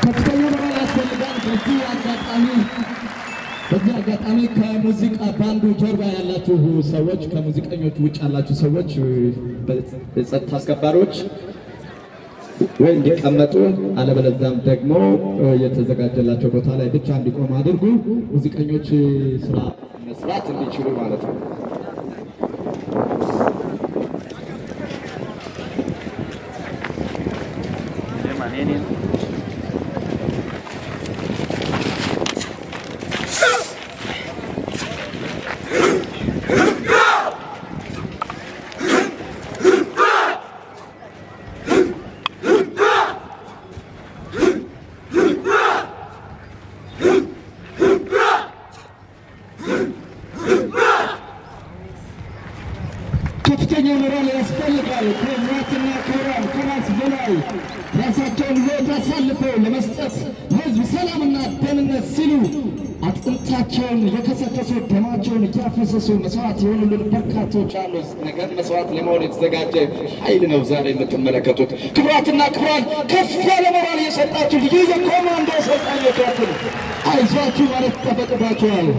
ከፍተኛ ሞራል ያስፈልጋል። በዚህ አጋጣሚ ከሙዚቃ ባንዱ ጀርባ ያላችሁ ሰዎች፣ ከሙዚቀኞች ውጭ ያላችሁ ሰዎች፣ በጸጥታ አስከባሪዎች ወይ እንዲቀመጡ አለበለዚያም ደግሞ የተዘጋጀላቸው ቦታ ላይ ብቻ እንዲቆሙ አድርጉ። ሙዚቀኞች ስራ መስራት እንዲችሉ ማለት ነው። ከፍተኛ ሞራል ያስፈልጋል። ክቡራትና ክቡራን፣ ከራስ በላይ ራሳቸውን ሕይወት አሳልፈው ለመስጠት ሕዝብ ሰላምና ደህንነት ሲሉ አጥንታቸውን የከሰከሱ ደማቸውን እያፈሰሱ መስዋዕት የሆኑልን በርካቶች አሉ። ነገር መስዋዕት ለመሆን የተዘጋጀ ኃይል ነው ዛሬ የምትመለከቱት። ክቡራትና ክቡራን፣ ከፍ ያለ ሞራል እየሰጣችሁ ልዩ የኮማንዶ ሰልጣኞቻችን አይዟችሁ ማለት ይጠበቅባችኋል።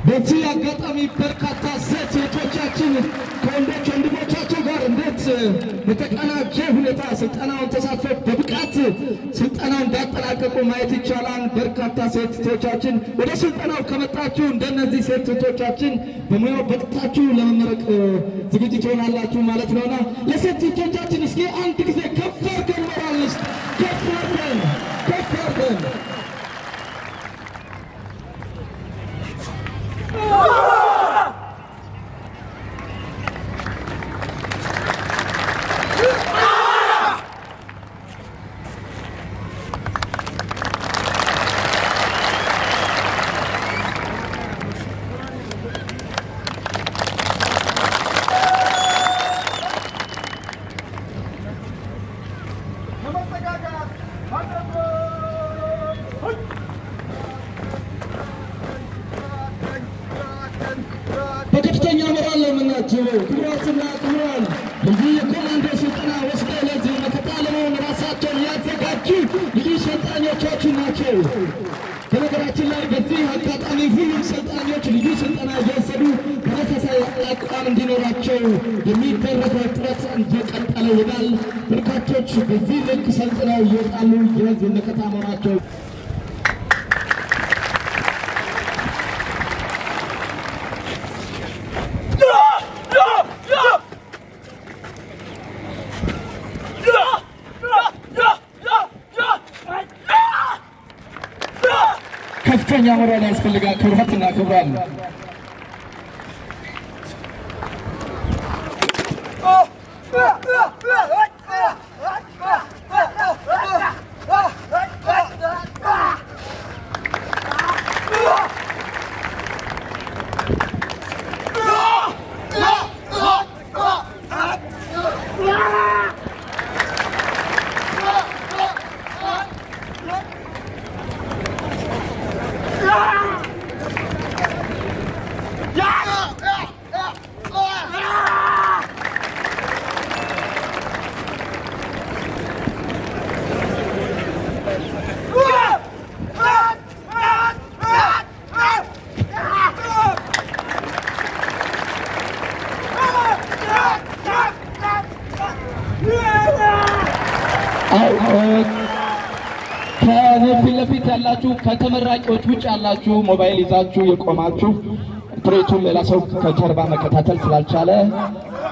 በዚህ አጋጣሚ በርካታ ሴት እህቶቻችን ከወንዶች ወንድሞቻቸው ጋር እንዴት በተቀናጀ ሁኔታ ስልጠናውን ተሳትፈው በብቃት ስልጠናውን እንዳጠናቀቁ ማየት ይቻላል። በርካታ ሴት እህቶቻችን ወደ ስልጠናው ከመጣችሁ እንደነዚህ ሴት እህቶቻችን በሙያው በቅታችሁ ለመመረቅ ዝግጅት ሆናላችሁ ማለት ነውና ለሴት እህቶቻችን እስኪ አንድ ጊዜ ከፍ አድርገን ሞራል እንስጥ። ከፍ አድርገን በከፍተኛ ሞራል ነው የምናጅበው። ክቡራትና ክቡራን፣ ልዩ የኮማንዶ ስልጠና ወስደው ለዚህ መከታ ለመሆን ራሳቸውን ያዘጋጁ ልዩ ሰልጣኞቻችን ናቸው። በነገራችን ላይ በዚህ አጋጣሚ ሁሉም ሰልጣኞች ልዩ ስልጠና እየወሰዱ ተመሳሳይ አቋም እንዲኖራቸው የሚደረገው ጥረት እየቀጠለ ይሄዳል። በርካቶች በዚህ ልክ ሰልጥነው ይወጣሉ፣ የህዝብ መከታ መሆናቸው ከፍተኛ ሞራል ያስፈልጋል። ክቡራትና ክቡራን፣ ከፊት ለፊት ያላችሁ ከተመራቂዎች ውጭ ያላችሁ ሞባይል ይዛችሁ የቆማችሁ ፕሬቱን ሌላ ሰው ከጀርባ መከታተል ስላልቻለ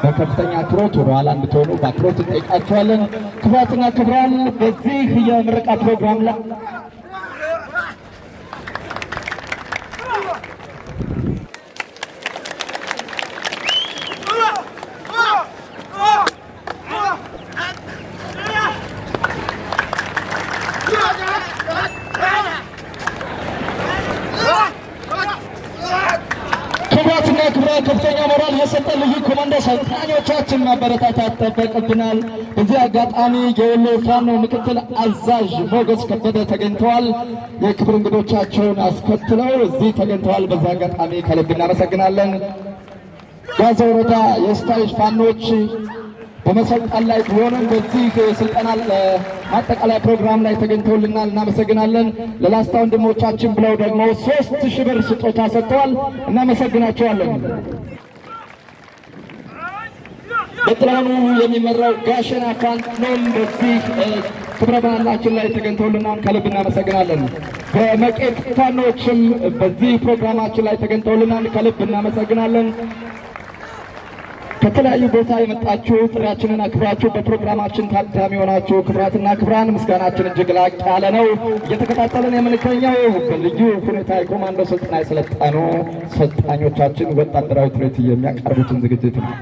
በከፍተኛ አክብሮት ወደ ኋላ እንድትሆኑ በአክብሮት እንጠይቃችኋለን። ክቡራትና ክቡራን፣ በዚህ የምረቃ ፕሮግራም ላይ ከፍተኛ ሞራል የሰጠ ልዩ ኮማንዶ ሰልጣኞቻችን ማበረታታት ጠበቅብናል። በዚህ አጋጣሚ የወሎ ፋኖ ምክትል አዛዥ ሞገስ ከበደ ተገኝተዋል። የክብር እንግዶቻቸውን አስከትለው እዚህ ተገኝተዋል። በዚህ አጋጣሚ ከልብ እናመሰግናለን። ጋዛ ወረዳ የስታይል ፋኖች በመሰልጠን ላይ ቢሆንም በዚህ ስልጠና ማጠቃለያ ፕሮግራም ላይ ተገኝተውልናል። እናመሰግናለን። ለላስታ ወንድሞቻችን ብለው ደግሞ 3000 ብር ስጦታ ሰጥተዋል። እናመሰግናቸዋለን። በጥላኑ የሚመራው ጋሸና ፋኖም በዚህ ክብረ በዓላችን ላይ ተገኝተውልናል። ከልብ እናመሰግናለን። በመቄት ፋኖችም በዚህ ፕሮግራማችን ላይ ተገኝተውልናል። ከልብ እናመሰግናለን። ከተለያዩ ቦታ የመጣችሁ ጥሪያችንን አክብራችሁ በፕሮግራማችን ታዳሚ ሆናችሁ ክብራትና ክብራን ምስጋናችን እጅግ ላቅ ያለ ነው። እየተከታተልን የምንገኘው በልዩ ሁኔታ የኮማንዶ ስልጠና የሰለጠኑ ሰልጣኞቻችን ወታደራዊ ትርኢት የሚያቀርቡትን ዝግጅት ነው።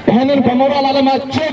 ይህንን በሞራል ዓለማቸው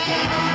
Yeah.